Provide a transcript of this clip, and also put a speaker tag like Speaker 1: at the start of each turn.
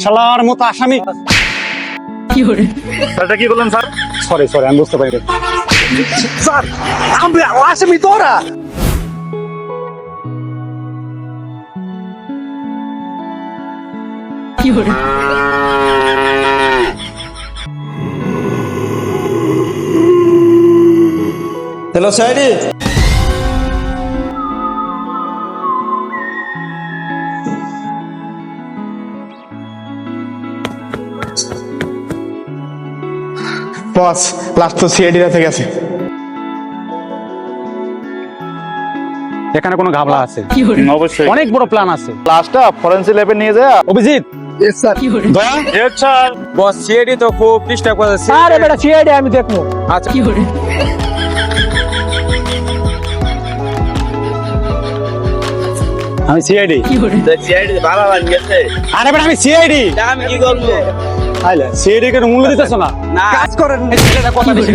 Speaker 1: শালার মতো আসামি।
Speaker 2: এটা কি বললেন স্যার?
Speaker 1: সরি আমি বুঝতে পারি।
Speaker 2: স্যার আমরা আসামি তোরা।
Speaker 3: হ্যালো সাইডি,
Speaker 4: বস লাস্ট তো সিআইডি রাতে গেছে।
Speaker 1: এখানে কোনো ঘাবলা আছে?
Speaker 2: অবশ্যই
Speaker 1: অনেক বড় প্ল্যান আছে।
Speaker 2: লাস্টটা ফরেনসিক ল্যাবে নিয়ে যায়।
Speaker 1: অভিজিৎ, দয়া,
Speaker 2: ইয়েস স্যার।
Speaker 5: বস সিআইডি তো খুব ডিস্টার্ব করতেছে।
Speaker 4: আরে বেটা সিআইডি আমি দেখবো।
Speaker 5: আচ্ছা
Speaker 1: আমি সিআইডি।
Speaker 5: সিআইডি ভালো লাগে গেছে।
Speaker 1: আরে বেটা আমি সিআইডি।
Speaker 5: আমি কি করবো?
Speaker 1: আইলে সিআইডি কে মূল্য দিতেছ না?
Speaker 5: না
Speaker 4: কাজ করেন।
Speaker 1: কথা বেশি।